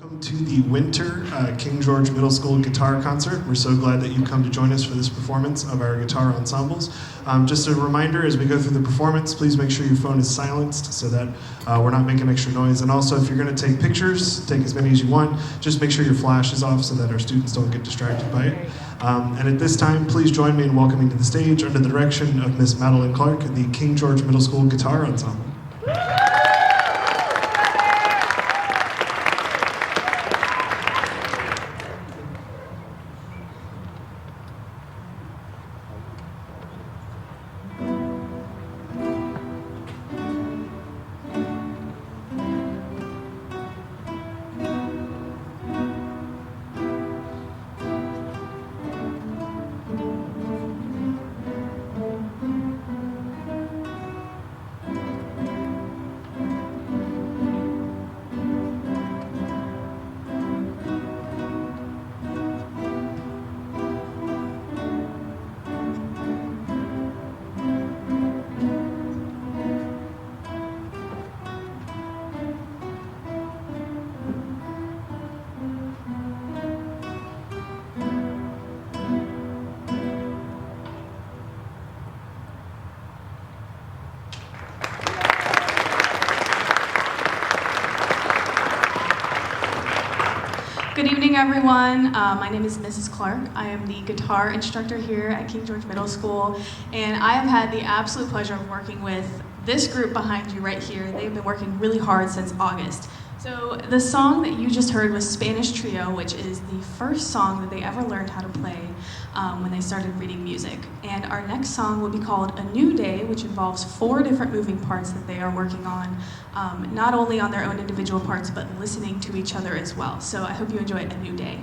Welcome to the Winter King George Middle School Guitar Concert. We're so glad that you come to join us for this performance of our guitar ensembles. Just a reminder, as we go through the performance, please make sure your phone is silenced so that we're not making extra noise. And also, if you're going to take pictures, take as many as you want, just make sure your flash is off so that our students don't get distracted by it. And at this time, please join me in welcoming to the stage, under the direction of Miss Madeline Clark, the King George Middle School Guitar Ensemble. Good evening, everyone. My name is Mrs. Clark. I am the guitar instructor here at King George Middle School, and I have had the absolute pleasure of working with this group behind you right here. They've been working really hard since August. So the song that you just heard was Spanish Trio, which is the first song that they ever learned how to play when they started reading music. And our next song will be called A New Day, which involves 4 different moving parts that they are working on, not only on their own individual parts, but listening to each other as well. So I hope you enjoy A New Day.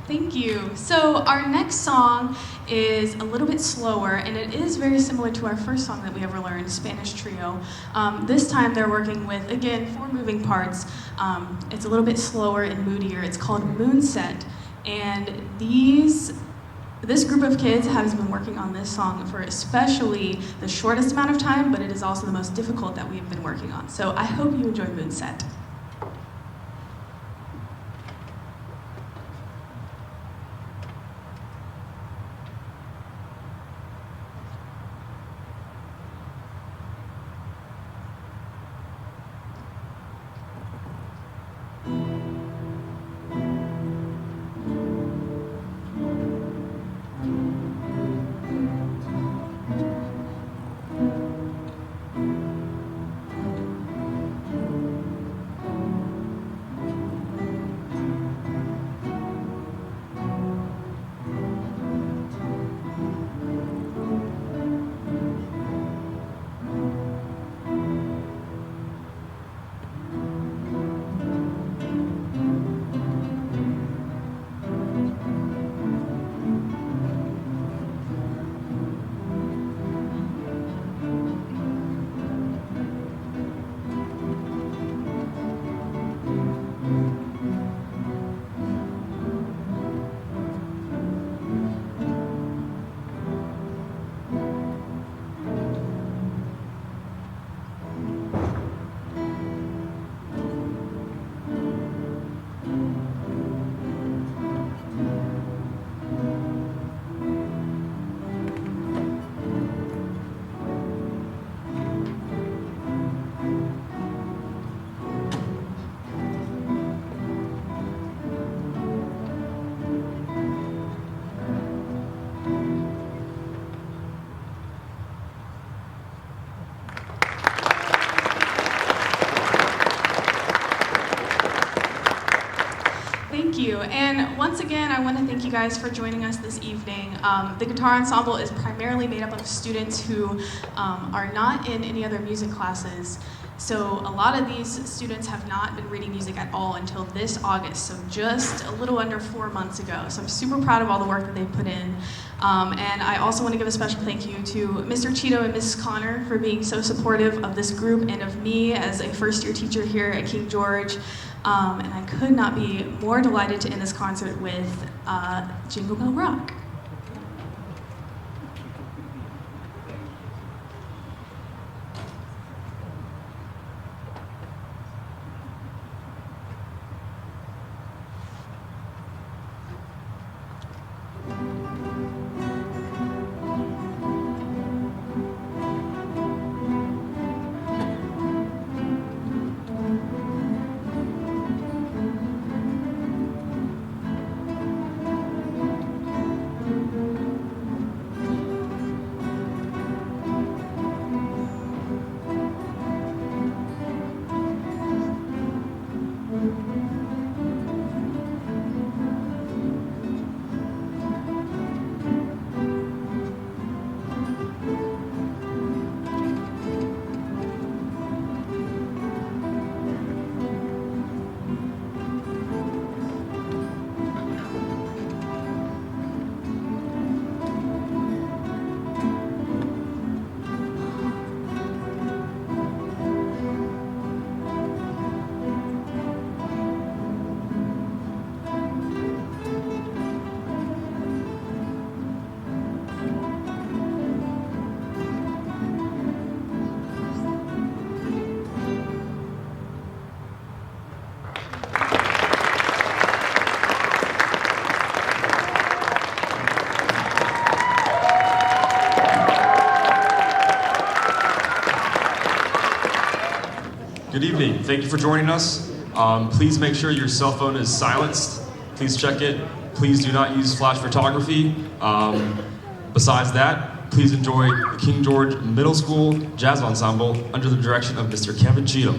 Thank you. So our next song is a little bit slower, and it is very similar to our first song that we ever learned, Spanish Trio. This time they're working with, again, 4 moving parts. It's a little bit slower and moodier. It's called Moonset, and this group of kids has been working on this song for especially the shortest amount of time, but it is also the most difficult that we've been working on. So I hope you enjoy Moonset. you. And once again, I want to thank you guys for joining us this evening. The Guitar Ensemble is primarily made up of students who are not in any other music classes. So a lot of these students have not been reading music at all until this August, so just a little under 4 months ago. So I'm super proud of all the work that they've put in. And I also want to give a special thank you to Mr. Cheeto and Mrs. Connor for being so supportive of this group and of me as a first-year teacher here at King George. And I could not be more delighted to end this concert with Jingle Bell Rock. Good evening. Thank you for joining us. Please make sure your cell phone is silenced. Please check it. Please do not use flash photography. Besides that, please enjoy the King George Middle School Jazz Ensemble under the direction of Mr. Kevin Cheeto.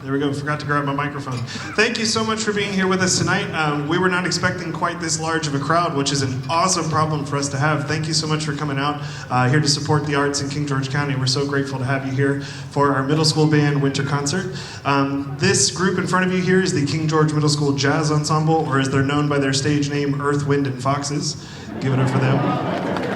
There we go. Forgot to grab my microphone. Thank you so much for being here with us tonight. We were not expecting quite this large of a crowd, which is an awesome problem for us to have. Thank you so much for coming out here to support the arts in King George County. We're so grateful to have you here for our middle school band winter concert. This group in front of you here is the King George Middle School Jazz Ensemble, or as they're known by their stage name, Earth, Wind, and Foxes. Give it up for them.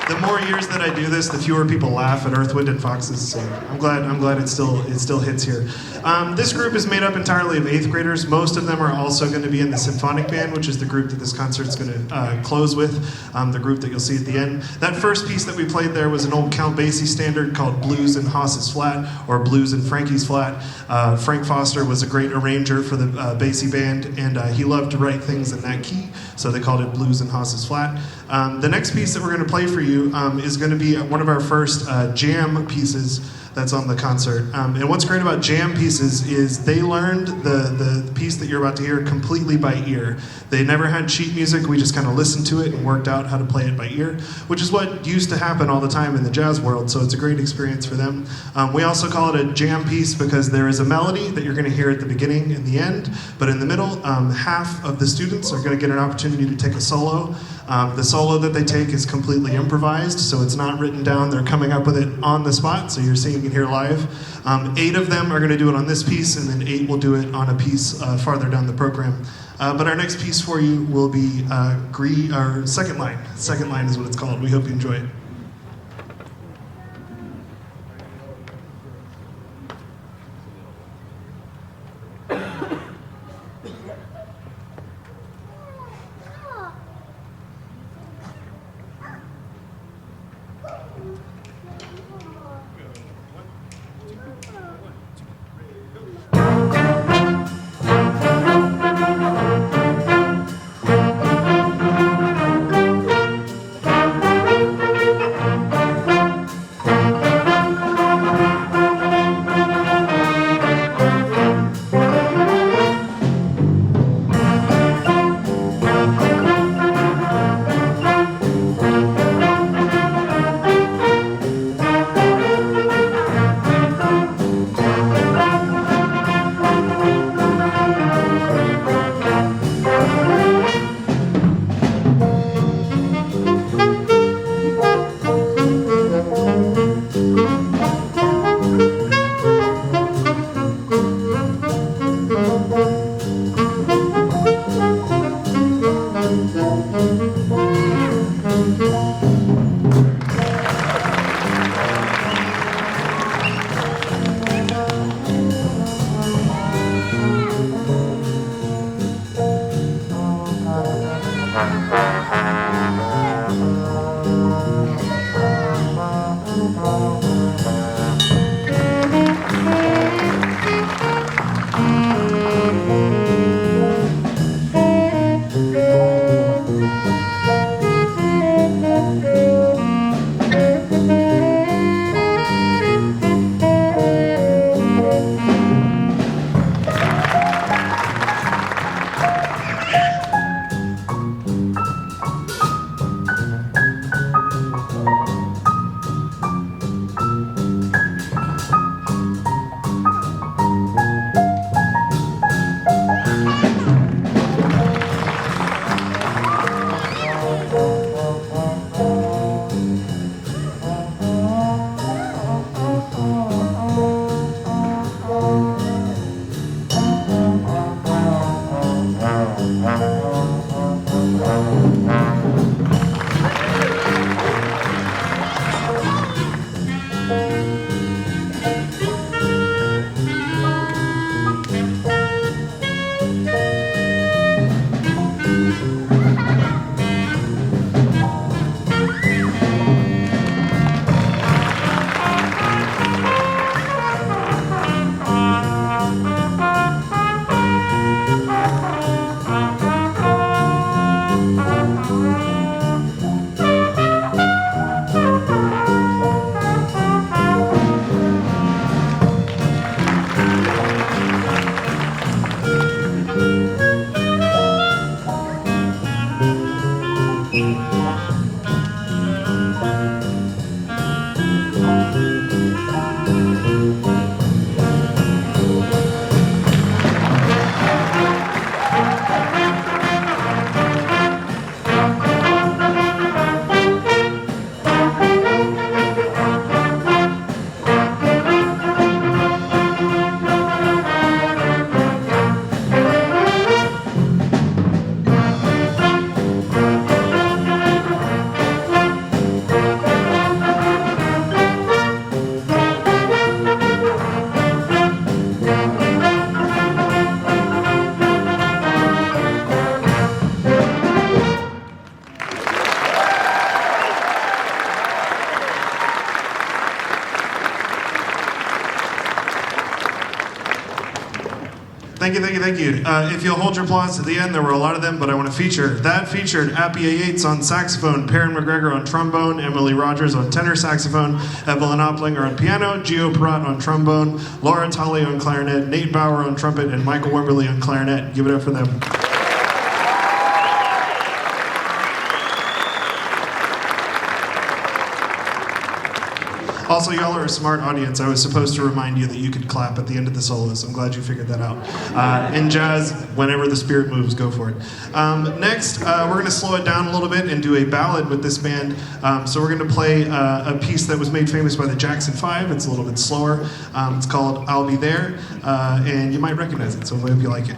The more years that I do this, the fewer people laugh at Earth, Wind, and Foxes. So I'm glad it still hits here. This group is made up entirely of 8th graders. Most of them are also going to be in the symphonic band, which is the group that this concert's going to close with. The group that you'll see at the end. That first piece that we played there was an old Count Basie standard called Blues in Haas's Flat, or Blues in Frankie's Flat. Frank Foster was a great arranger for the Basie band, and he loved to write things in that key, so they called it Blues in Haas's Flat. The next piece that we're going to play for you is going to be one of our first jam pieces that's on the concert. And what's great about jam pieces is they learned the piece that you're about to hear completely by ear. They never had sheet music. We just kind of listened to it and worked out how to play it by ear, which is what used to happen all the time in the jazz world, so it's a great experience for them. We also call it a jam piece because there is a melody that you're going to hear at the beginning and the end, but in the middle, half of the students are going to get an opportunity to take a solo. The solo that they take is completely improvised, so it's not written down. They're coming up with it on the spot, so you're seeing it here live. 8 of them are going to do it on this piece, and then 8 will do it on a piece farther down the program. But our next piece for you will be Second Line. Second Line is what it's called. We hope you enjoy it. thank you. If you'll hold your applause to the end, there were a lot of them, but I want to featured Appia Yates on saxophone, Perrin McGregor on trombone, Emily Rogers on tenor saxophone, Evelyn Opplinger on piano, Gio Perrott on trombone, Laura Tolley on clarinet, Nate Bauer on trumpet, and Michael Wimberly on clarinet. Give it up for them. Also, y'all are a smart audience. I was supposed to remind you that you could clap at the end of the solos. I'm glad you figured that out. In jazz, whenever the spirit moves, go for it. Next, we're going to slow it down a little bit and do a ballad with this band. So we're going to play a piece that was made famous by the Jackson 5. It's a little bit slower. It's called I'll Be There, and you might recognize it, so I hope you like it.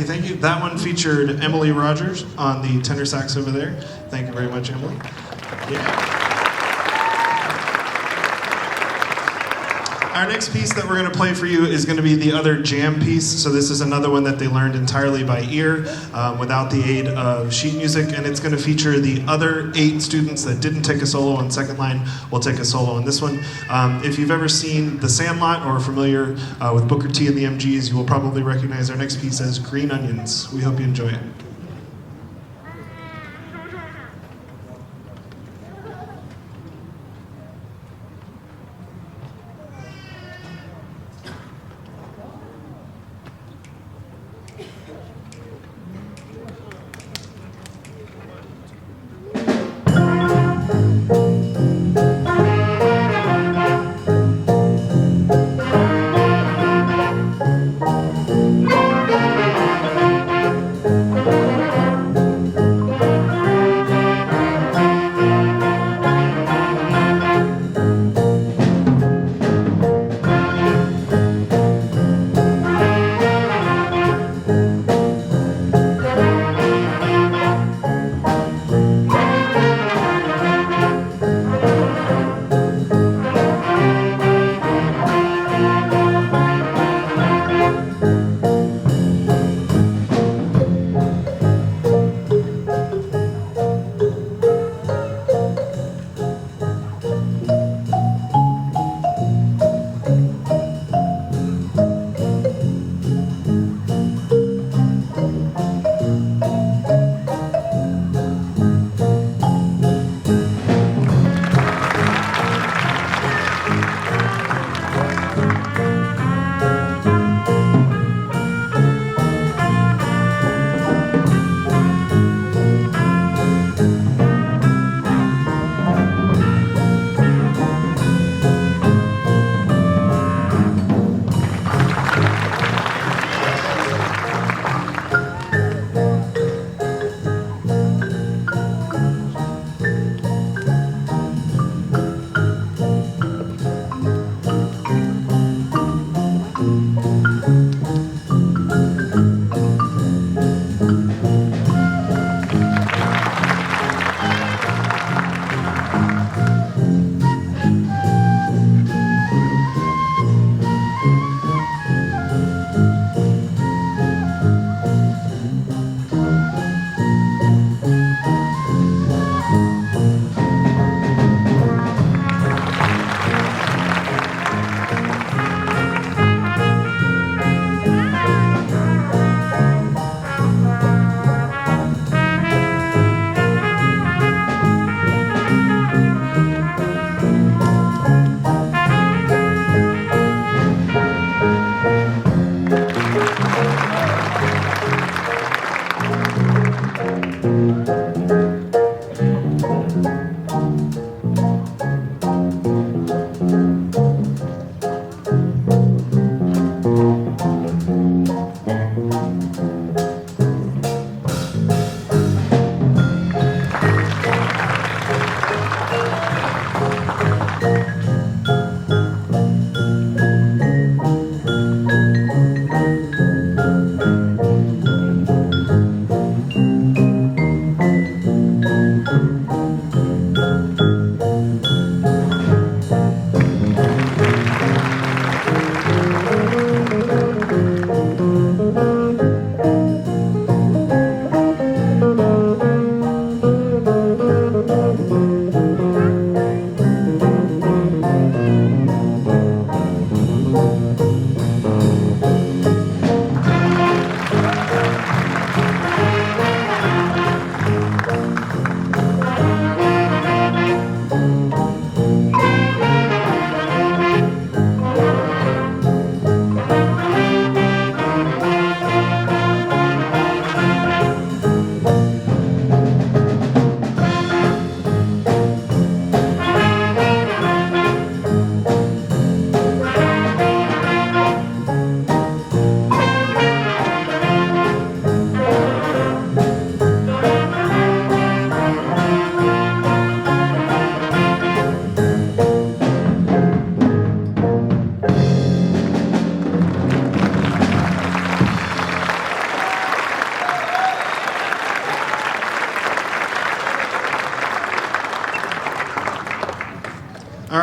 Thank you. That one featured Emily Rogers on the tenor sax over there. Thank you very much, Emily. Yeah. Our next piece that we're going to play for you is going to be the other jam piece. So this is another one that they learned entirely by ear without the aid of sheet music, and it's going to feature the other 8 students that didn't take a solo on second line will take a solo on this one. If you've ever seen The Sandlot or are familiar with Booker T and the MGs, you will probably recognize our next piece as Green Onions. We hope you enjoy it.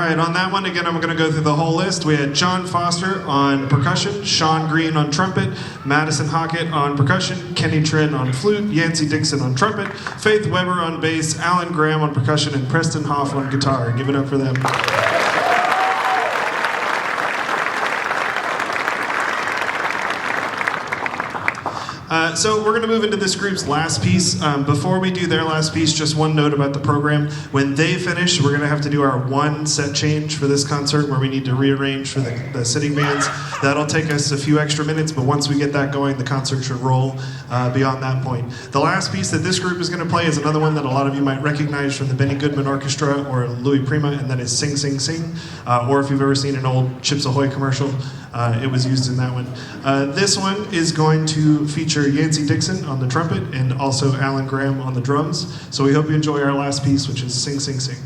right, on that one, again, I'm going to go through the whole list. We had John Foster on percussion, Sean Green on trumpet, Madison Hockett on percussion, Kenny Trin on flute, Yancey Dixon on trumpet, Faith Weber on bass, Alan Graham on percussion, and Preston Hoff on guitar. Give it up for them. So we're going to move into this group's last piece. Before we do their last piece, just one note about the program. When they finish, we're going to have to do our one set change for this concert where we need to rearrange for the sitting bands. That'll take us a few extra minutes, but once we get that going, the concert should roll beyond that point. The last piece that this group is going to play is another one that a lot of you might recognize from the Benny Goodman Orchestra or Louis Prima, and that is Sing, Sing, Sing. Or if you've ever seen an old Chips Ahoy commercial, it was used in that one. This one is going to feature Yancey Dixon on the trumpet and also Alan Graham on the drums. So we hope you enjoy our last piece, which is Sing, Sing, Sing.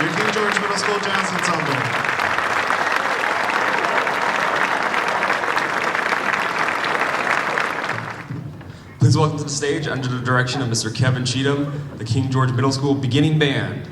Your King George Middle School Jazz Ensemble. Please welcome to the stage, under the direction of Mr. Kevin Cheatham, the King George Middle School beginning band.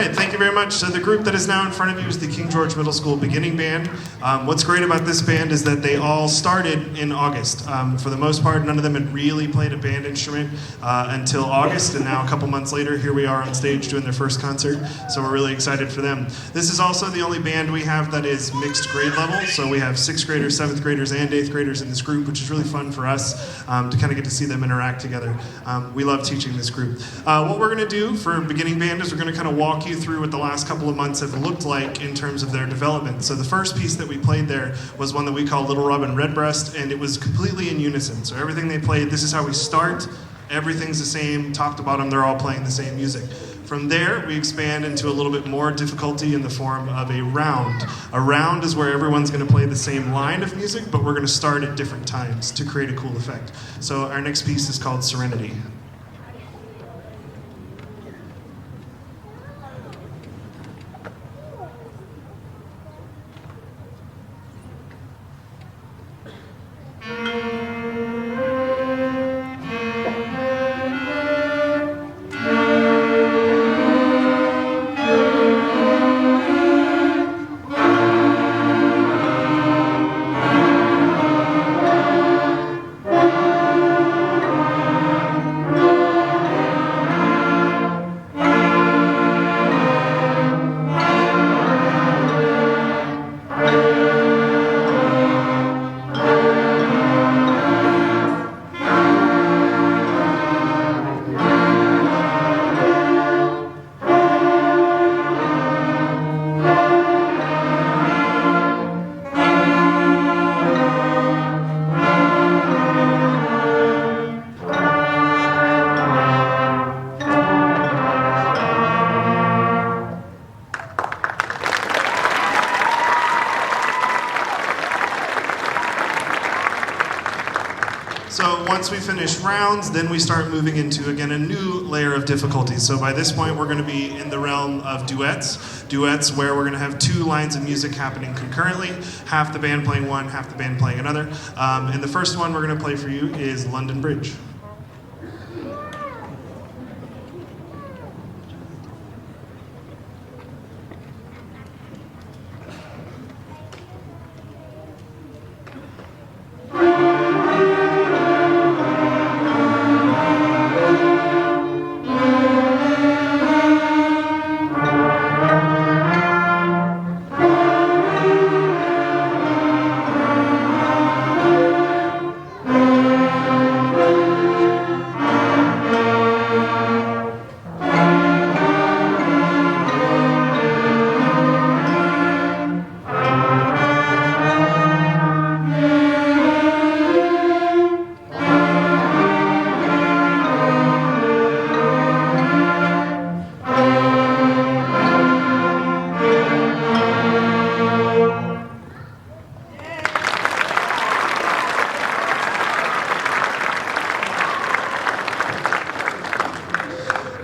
right, thank you very much. So the group that is now in front of you is the King George Middle School Beginning Band. What's great about this band is that they all started in August. For the most part, none of them had really played a band instrument until August, and now a couple months later, here we are on stage doing their first concert, so we're really excited for them. This is also the only band we have that is mixed grade level, so we have 6th graders, 7th graders, and 8th graders in this group, which is really fun for us to kind of get to see them interact together. We love teaching this group. What we're going to do for Beginning Band is we're going to kind of walk you through what the last couple of months have looked like in terms of their development. So the first piece that we played there was one that we call Little Robin Redbreast, and it was completely in unison. So everything they played, this is how we start. Everything's the same, top to bottom, they're all playing the same music. From there, we expand into a little bit more difficulty in the form of a round. A round is where everyone's going to play the same line of music, but we're going to start at different times to create a cool effect. So our next piece is called Serenity. So once we finish rounds, then we start moving into, again, a new layer of difficulty. So by this point, we're going to be in the realm of duets. Duets where we're going to have 2 lines of music happening concurrently, half the band playing one, half the band playing another. And the first one we're going to play for you is London Bridge.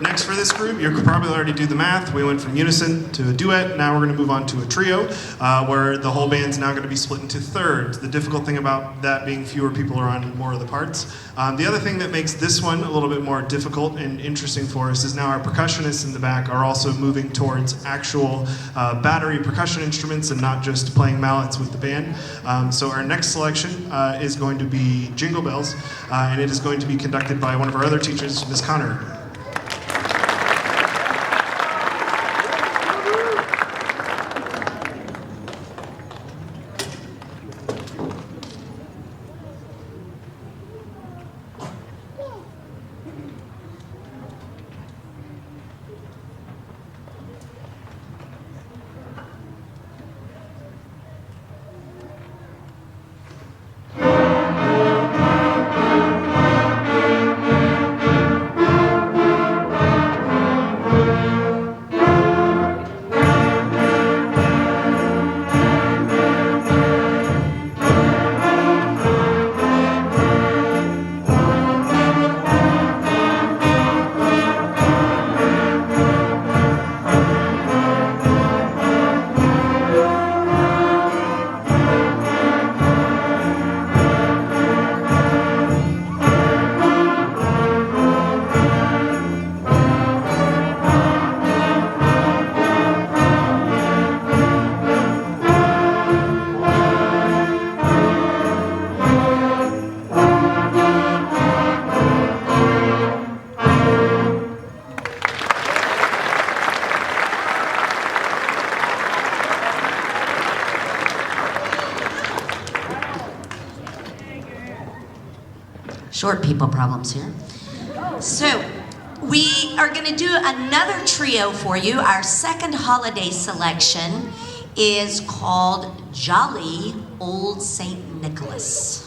Next for this group, you could probably already do the math. We went from unison to a duet. Now we're going to move on to a trio, where the whole band's now going to be split into thirds. The difficult thing about that being fewer people are on more of the parts. The other thing that makes this one a little bit more difficult and interesting for us is now our percussionists in the back are also moving towards actual battery percussion instruments and not just playing mallets with the band. So our next selection is going to be Jingle Bells, and it is going to be conducted by one of our other teachers, Ms. Connor. Short people problems here. So, we are going to do another trio for you. Our second holiday selection is called Jolly Old St. Nicholas.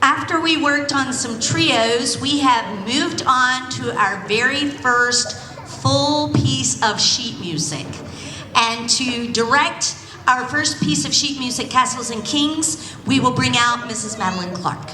After we worked on some trios, we have moved on to our very first full piece of sheet music. And to direct our first piece of sheet music, Castles and Kings, we will bring out Mrs. Madeline Clark.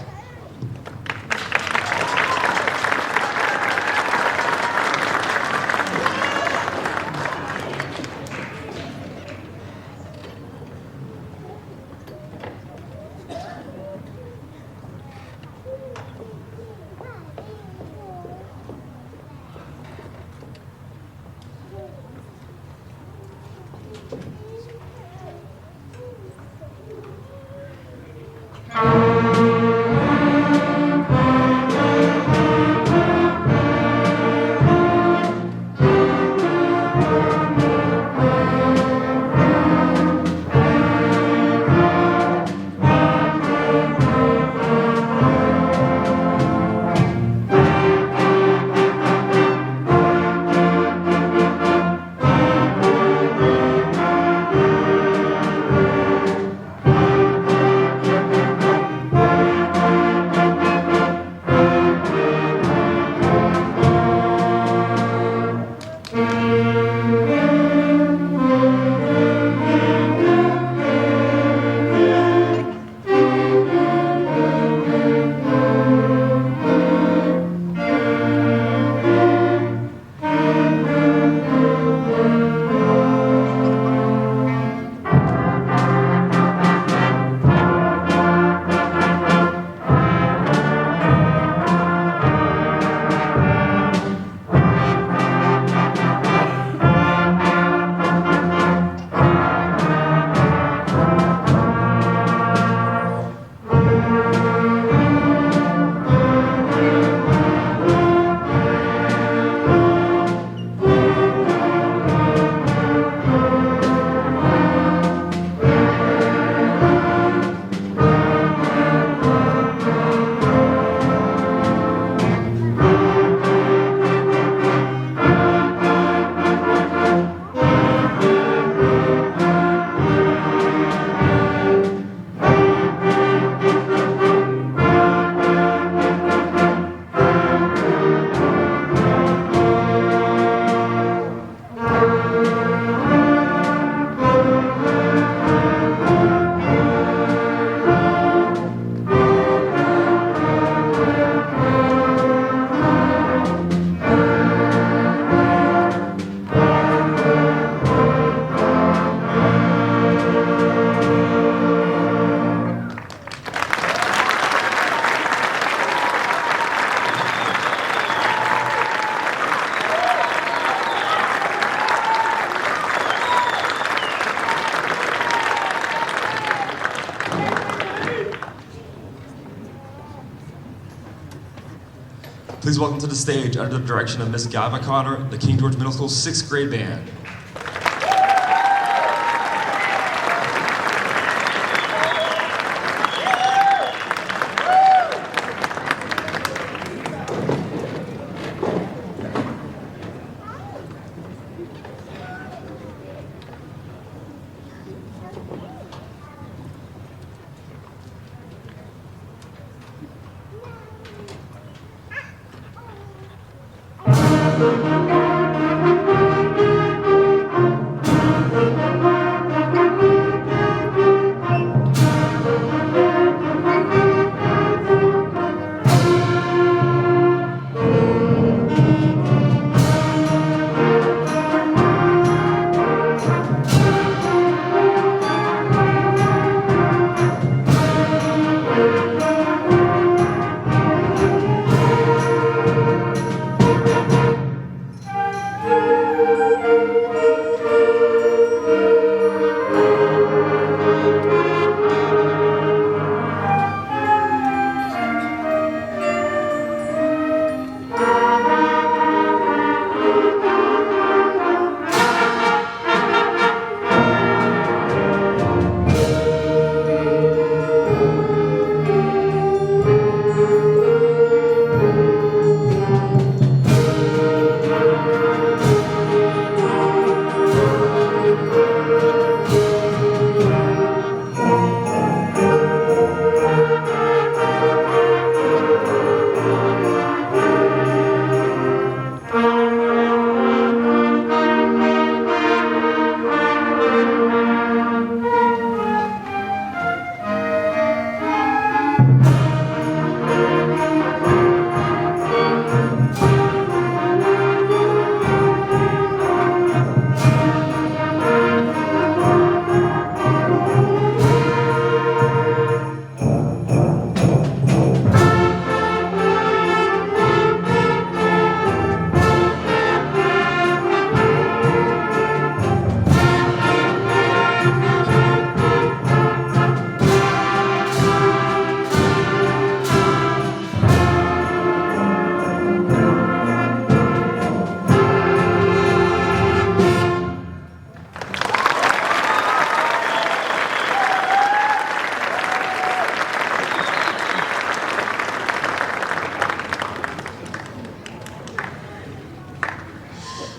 Please welcome to the stage, under the direction of Miss Guy McConnor, the King George Middle School 6th grade band.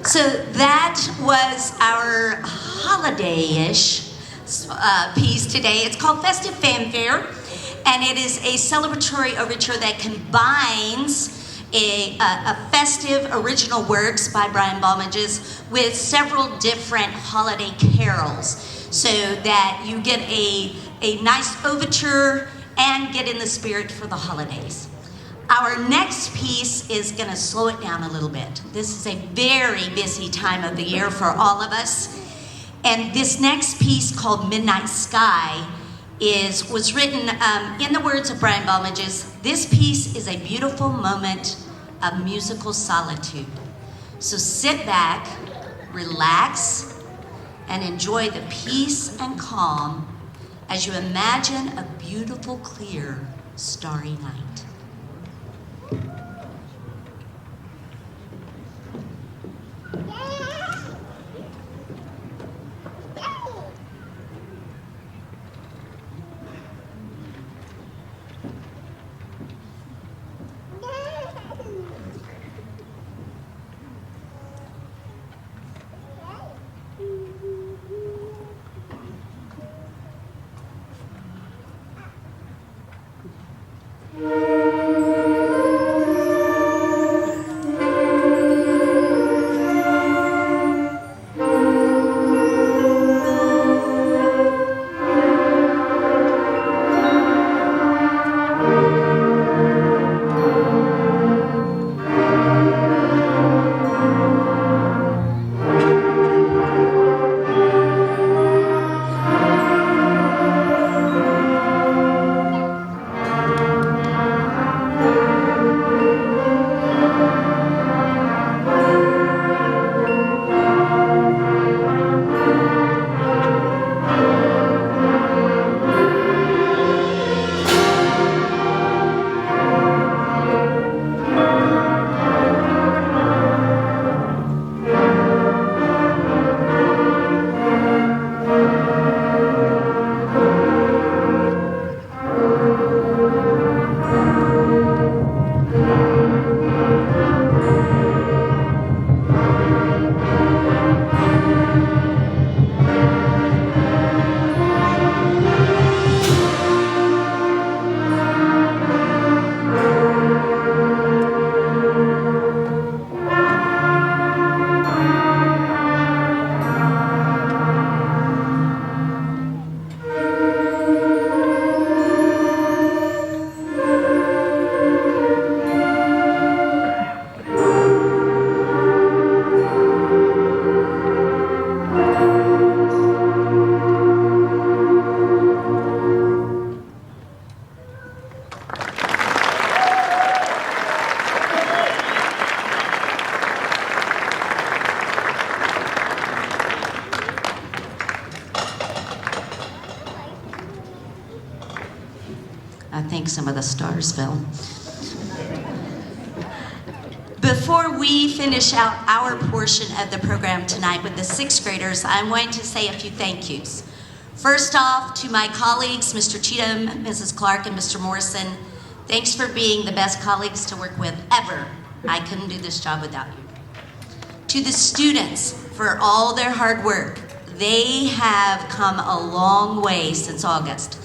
So that was our holiday-ish piece today. It's called Festive Fanfare, and it is a celebratory overture that combines a festive original works by Brian Balmages with several different holiday carols, so that you get a nice overture and get in the spirit for the holidays. Our next piece is going to slow it down a little bit. This is a very busy time of the year for all of us. And this next piece, called Midnight Sky, was written in the words of Brian Balmages. This piece is a beautiful moment of musical solitude. So sit back, relax, and enjoy the peace and calm as you imagine a beautiful, clear, starry night. I think some of the stars fell. Before we finish out our portion of the program tonight with the sixth graders, I'm going to say a few thank yous. First off, to my colleagues, Mr. Cheatham, Mrs. Clark, and Mr. Morrison, thanks for being the best colleagues to work with ever. I couldn't do this job without you. To the students, for all their hard work, they have come a long way since August.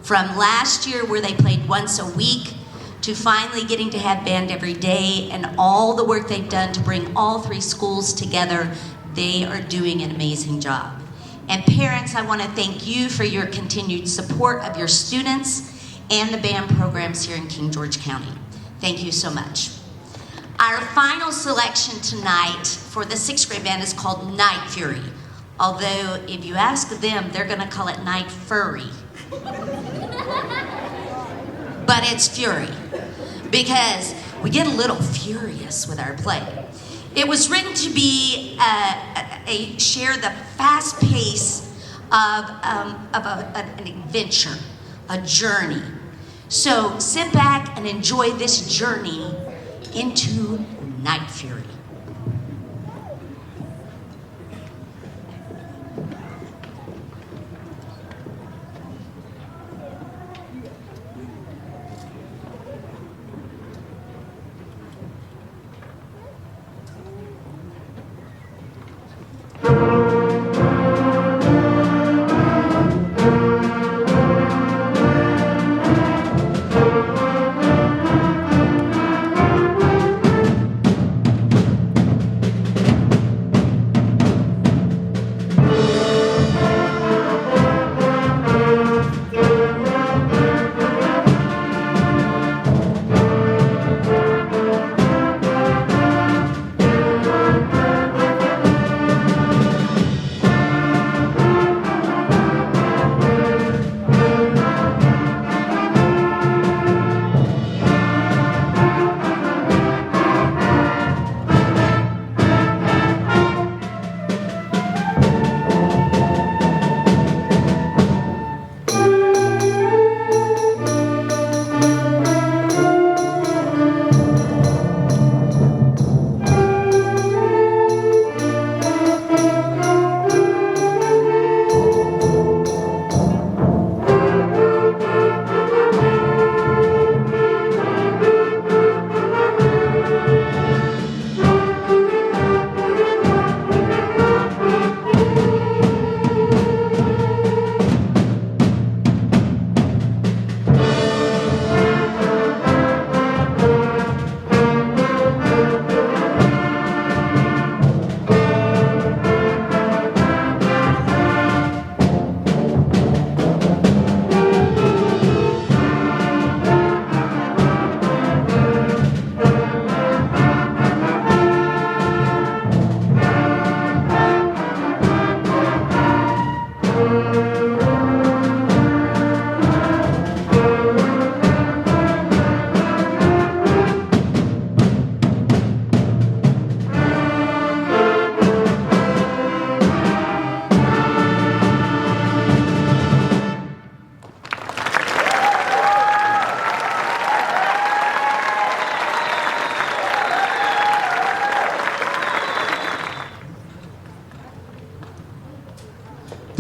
From last year, where they played once a week, to finally getting to have band every day, and all the work they've done to bring all three schools together, they are doing an amazing job. And parents, I want to thank you for your continued support of your students and the band programs here in King George County. Thank you so much. Our final selection tonight for the sixth grade band is called Night Fury. Although, if you ask them, they're going to call it Night Furry. But it's Fury, because we get a little furious with our play. It was written to be share the fast pace of an adventure, a journey. So sit back and enjoy this journey into Night Fury.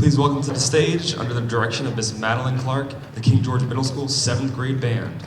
please welcome to the stage, under the direction of Miss Madeline Clark, the King George Middle School 7th grade band.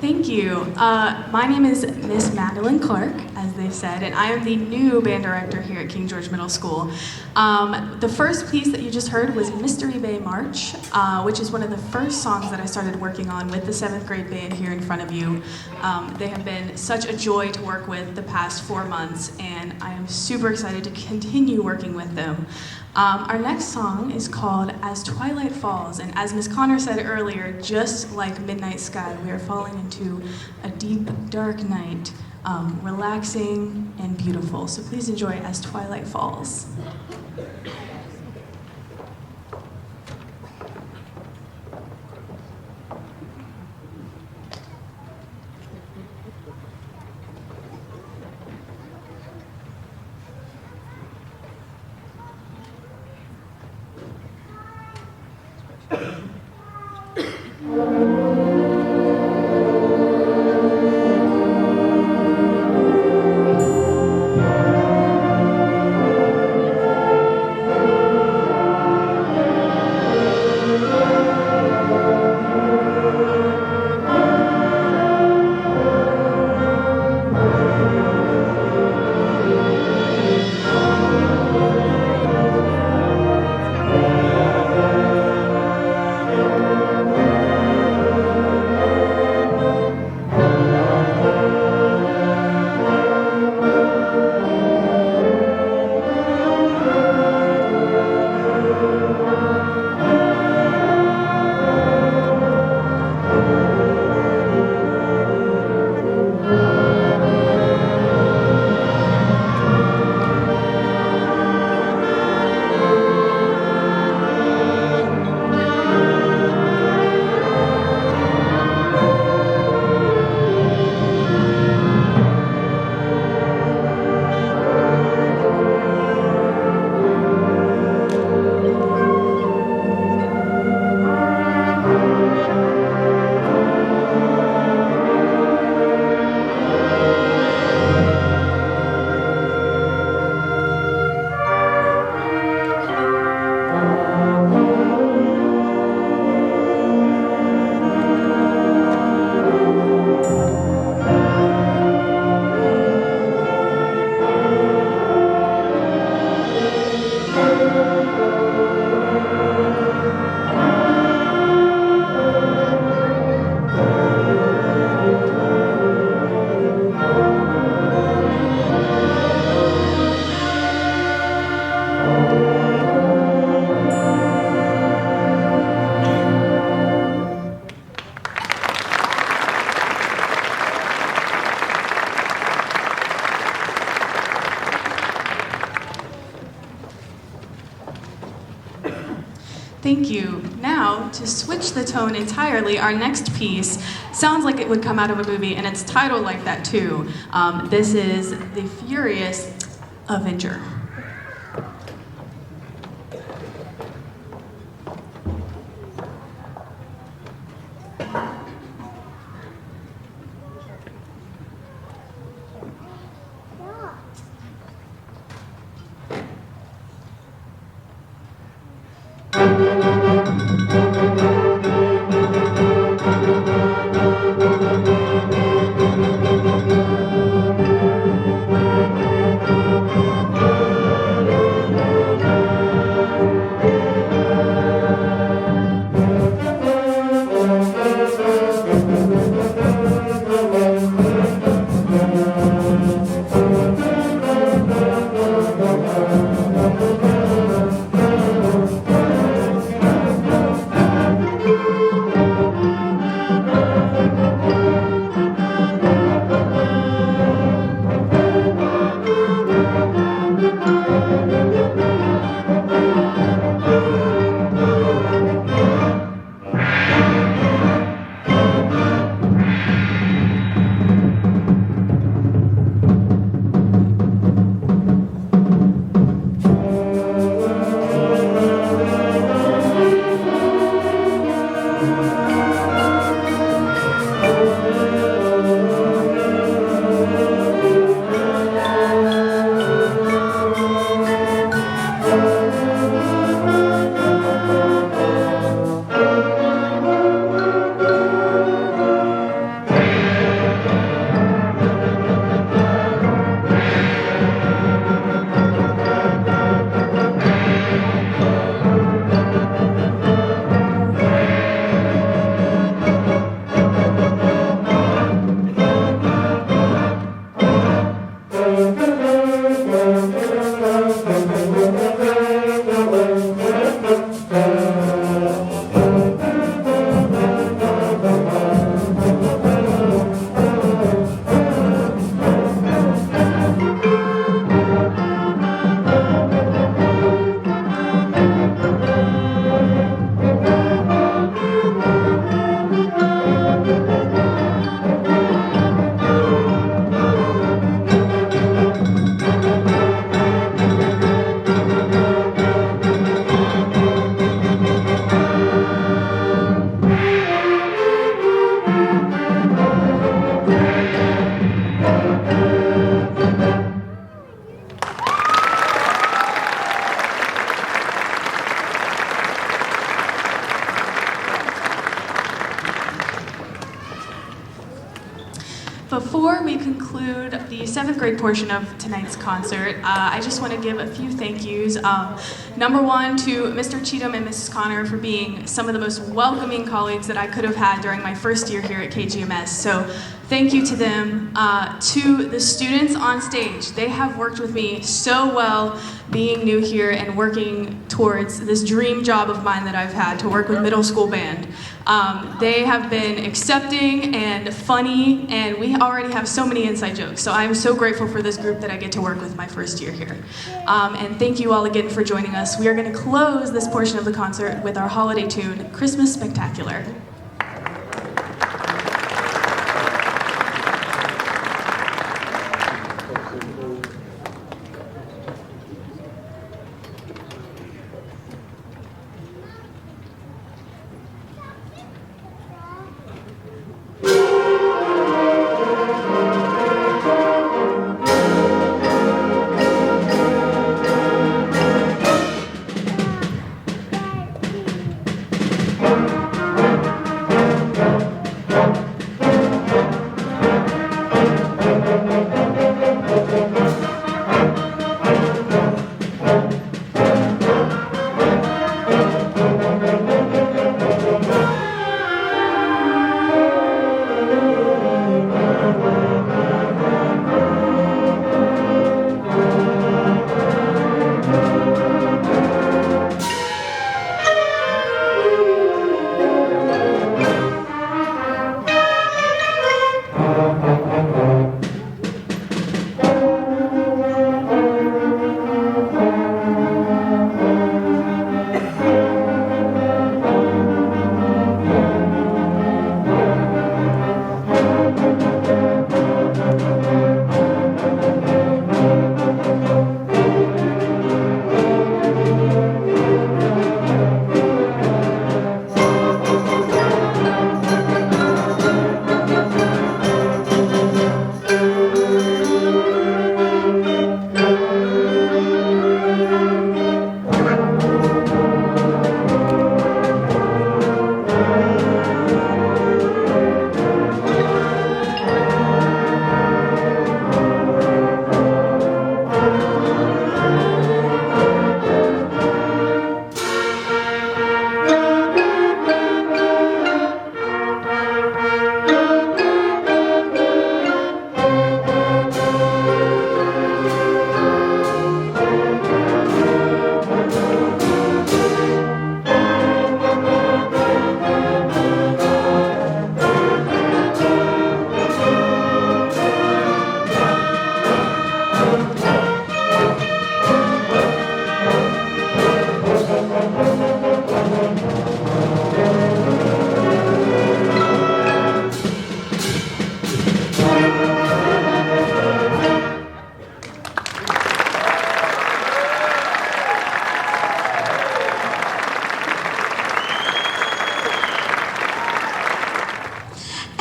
Thank you. My name is Miss Madeline Clark, as they said, and I am the new band director here at King George Middle School. The first piece that you just heard was Mystery Bay March, which is one of the first songs that I started working on with the 7th grade band here in front of you. They have been such a joy to work with the past 4 months, and I am super excited to continue working with them. Our next song is called As Twilight Falls, and as Ms. Connor said earlier, just like Midnight Sky, we are falling into a deep, dark night, relaxing and beautiful. So please enjoy As Twilight Falls. the tone entirely, our next piece sounds like it would come out of a movie, and it's titled like that too. This is The Furious Avenger. Before we conclude the 7th grade portion of tonight's concert, I just want to give a few thank yous. Number one, to Mr. Cheatham and Mrs. Connor for being some of the most welcoming colleagues that I could have had during my first year here at KGMS. So thank you to them. To the students on stage, they have worked with me so well being new here and working towards this dream job of mine that I've had to work with middle school band. They have been accepting and funny, and we already have so many inside jokes. So I'm so grateful for this group that I get to work with my first year here. And thank you all again for joining us. We are going to close this portion of the concert with our holiday tune, Christmas Spectacular.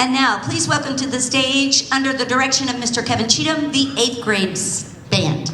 And now, please welcome to the stage, under the direction of Mr. Kevin Cheatham, the 8th grade band.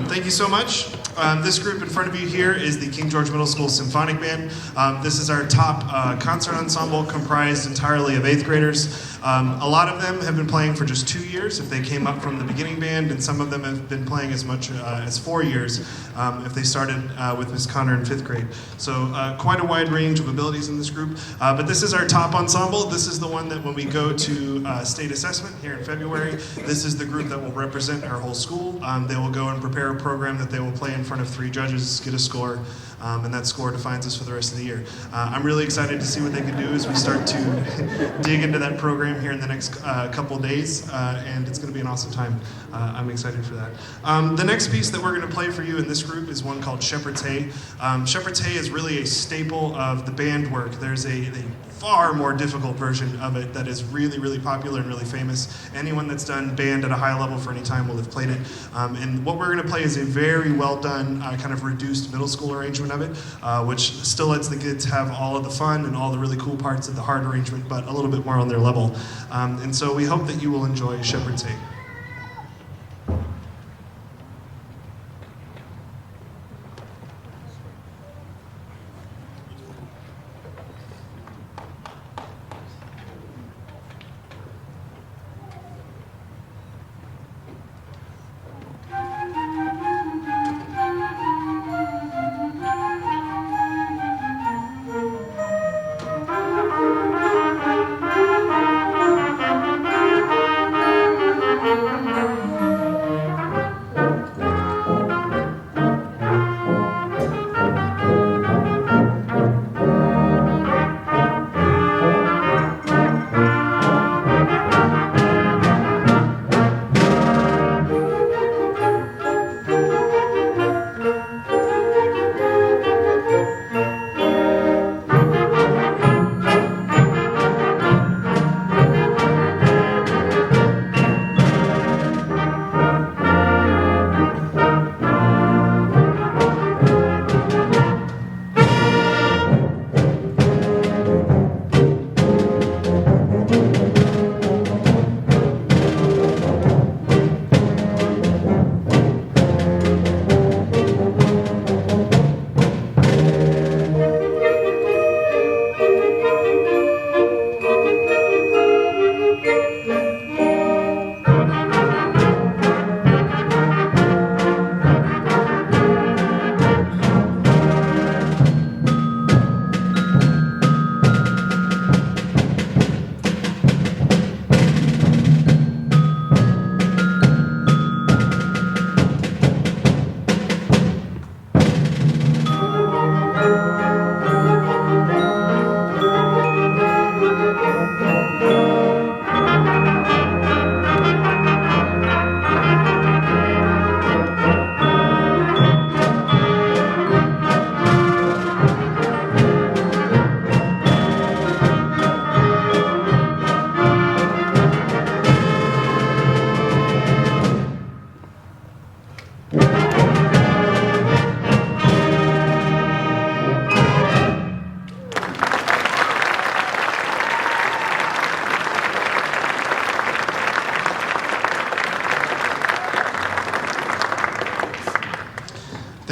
Thank you so much. This group in front of you here is the King George Middle School Symphonic Band. This is our top concert ensemble, comprised entirely of 8th graders. A lot of them have been playing for just 2 years if they came up from the beginning band, and some of them have been playing as much as 4 years if they started with Miss Connor in 5th grade. So quite a wide range of abilities in this group. But this is our top ensemble. This is the one that when we go to state assessment here in February, this is the group that will represent our whole school. They will go and prepare a program that they will play in front of 3 judges, get a score, and that score defines us for the rest of the year. I'm really excited to see what they can do as we start to dig into that program here in the next couple days, and it's going to be an awesome time. I'm excited for that. The next piece that we're going to play for you in this group is one called Shepherd's Hay. Shepherd's Hay is really a staple of the band work. There's a far more difficult version of it that is really, really popular and really famous. Anyone that's done band at a high level for any time will have played it. And what we're going to play is a very well done, kind of reduced middle school arrangement of it, which still lets the kids have all of the fun and all the really cool parts of the hard arrangement, but a little bit more on their level. And so we hope that you will enjoy Shepherd's Hay.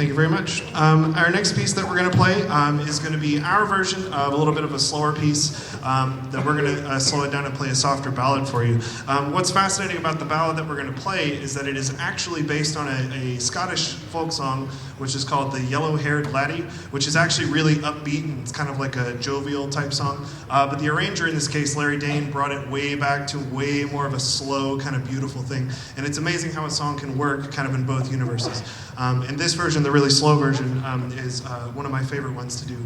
Thank you very much. Our next piece that we're going to play is going to be our version of a little bit of a slower piece that we're going to slow it down and play a softer ballad for you. What's fascinating about the ballad that we're going to play is that it is actually based on a Scottish folk song which is called The Yellow-Haired Laddie, which is actually really upbeat and it's kind of like a jovial type song. But the arranger in this case, Larry Dane, brought it way back to way more of a slow, kind of beautiful thing. And it's amazing how a song can work kind of in both universes. And this version, the really slow version, is one of my favorite ones to do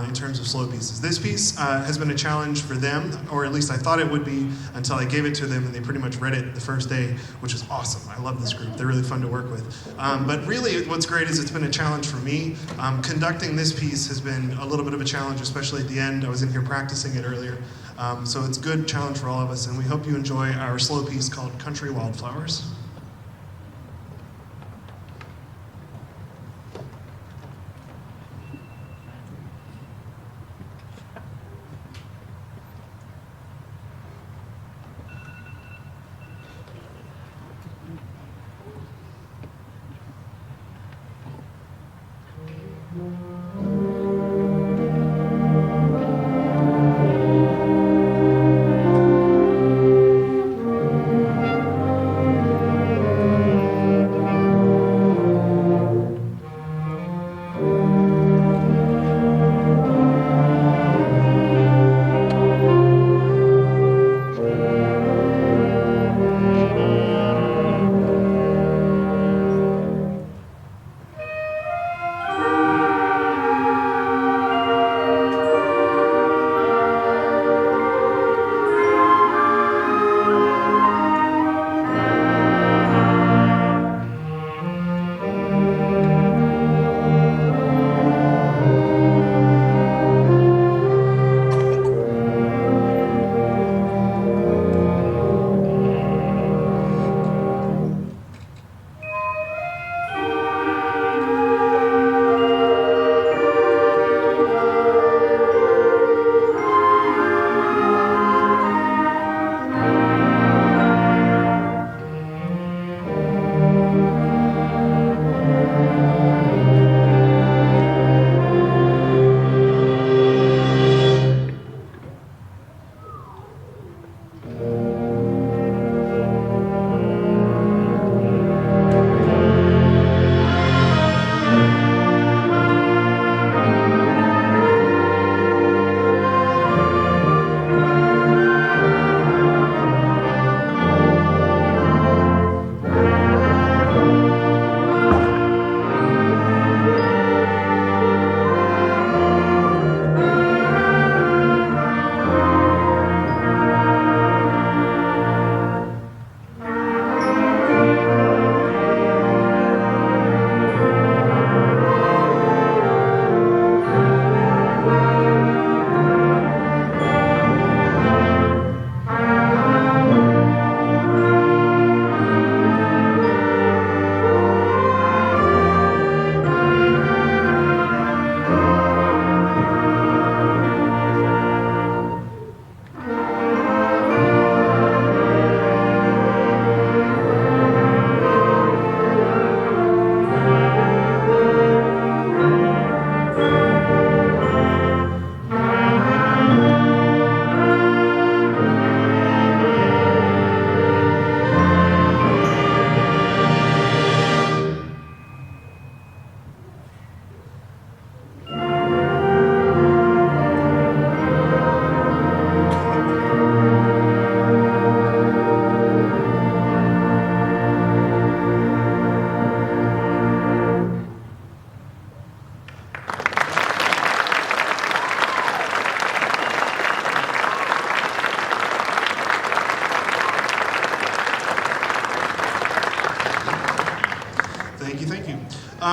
in terms of slow pieces. This piece has been a challenge for them, or at least I thought it would be until I gave it to them and they pretty much read it the first day, which is awesome. I love this group. They're really fun to work with. But really what's great is it's been a challenge for me. Conducting this piece has been a little bit of a challenge, especially at the end. I was in here practicing it earlier. So it's a good challenge for all of us, and we hope you enjoy our slow piece called Country Wildflowers.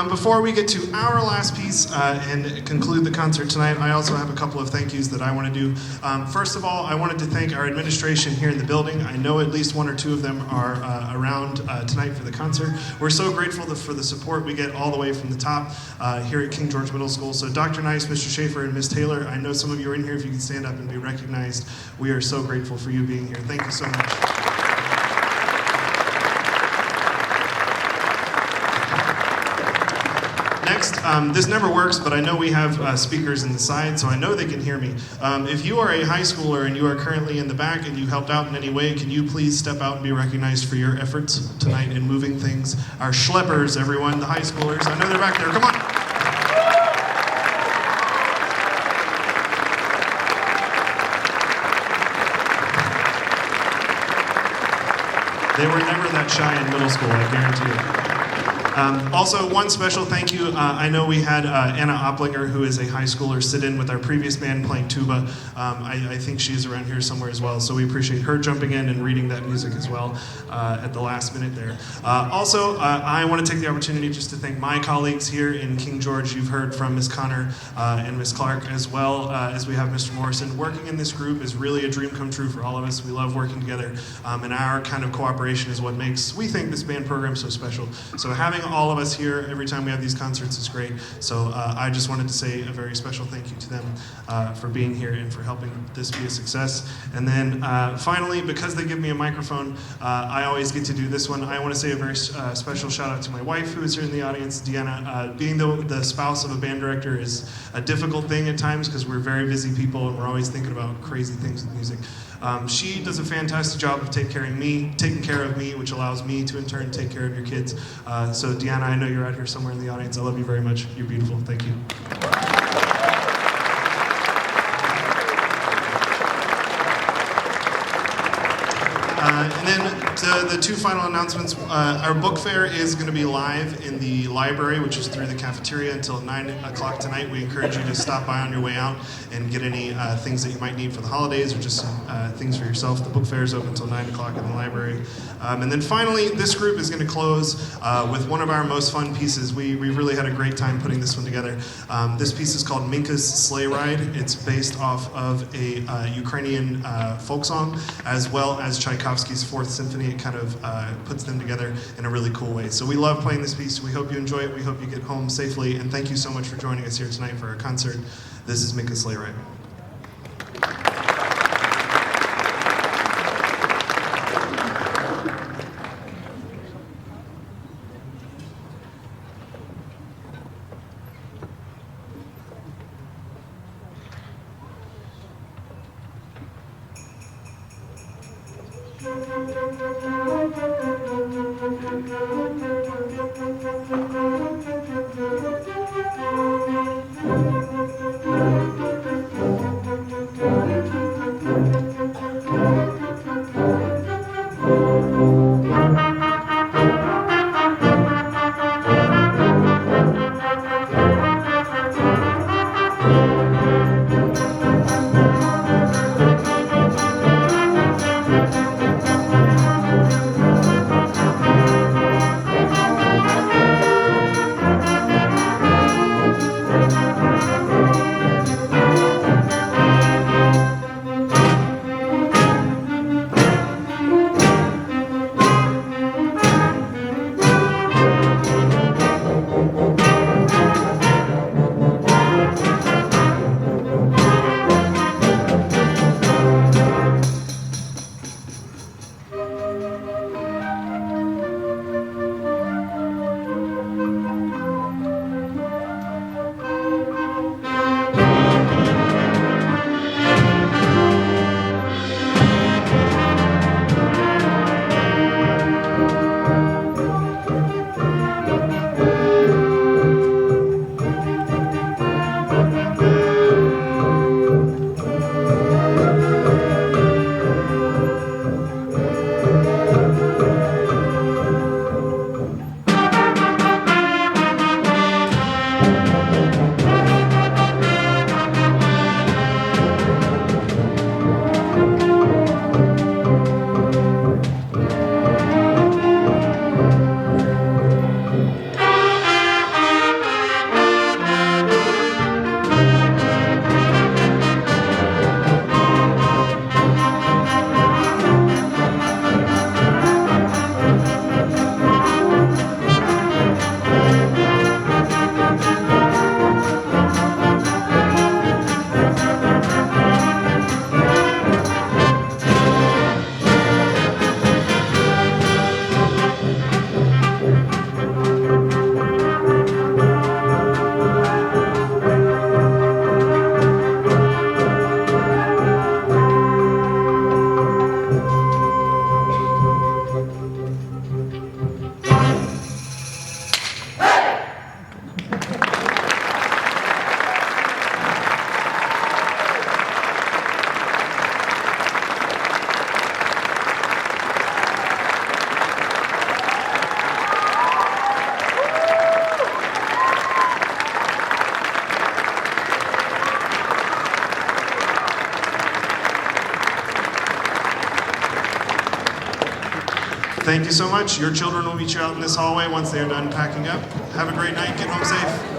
Before we get to our last piece and conclude the concert tonight, I also have a couple of thank yous that I want to do. First of all, I wanted to thank our administration here in the building. I know at least one or two of them are around tonight for the concert. We're so grateful for the support we get all the way from the top here at King George Middle School. So Dr. Nice, Mr. Schaefer, and Ms. Taylor, I know some of you are in here. If you can stand up and be recognized, we are so grateful for you being here. Thank you so much. Next, this never works, but I know we have speakers in the side, so I know they can hear me. If you are a high schooler and you are currently in the back and you helped out in any way, can you please step out and be recognized for your efforts tonight in moving things? Our schleppers, everyone, the high schoolers. I know they're back there. Come on. They were never that shy in middle school, I guarantee you. Also, one special thank you. I know we had Anna Opplinger, who is a high schooler, sit in with our previous band playing tuba. I think she's around here somewhere as well, so we appreciate her jumping in and reading that music as well at the last minute there. Also, I want to take the opportunity just to thank my colleagues here in King George. You've heard from Ms. Connor and Ms. Clark, as well as we have Mr. Morrison. Working in this group is really a dream come true for all of us. We love working together, and our kind of cooperation is what makes, we think, this band program so special. So having all of us here every time we have these concerts is great. So I just wanted to say a very special thank you to them for being here and for helping this be a success. And then finally, because they give me a microphone, I always get to do this one. I want to say a very special shout out to my wife, who is here in the audience, Deanna. Being the spouse of a band director is a difficult thing at times because we're very busy people and we're always thinking about crazy things with music. She does a fantastic job of taking care of me, which allows me to in turn take care of your kids. So Deanna, I know you're out here somewhere in the audience. I love you very much. You're beautiful. Thank you. And then the two final announcements. Our book fair is going to be live in the library, which is through the cafeteria, until 9 o'clock tonight. We encourage you to stop by on your way out and get any things that you might need for the holidays or just some things for yourself. The book fair is open until 9 o'clock in the library. And then finally, this group is going to close with one of our most fun pieces. We really had a great time putting this one together. This piece is called Minka's Sleigh Ride. It's based off of a Ukrainian folk song, as well as Tchaikovsky's Fourth Symphony. It kind of puts them together in a really cool way. So we love playing this piece. We hope you enjoy it. We hope you get home safely. And thank you so much for joining us here tonight for our concert. This is Minka's Sleigh Ride. Thank you so much. Your children will meet you out in this hallway once they are done packing up. Have a great night. Get home safe.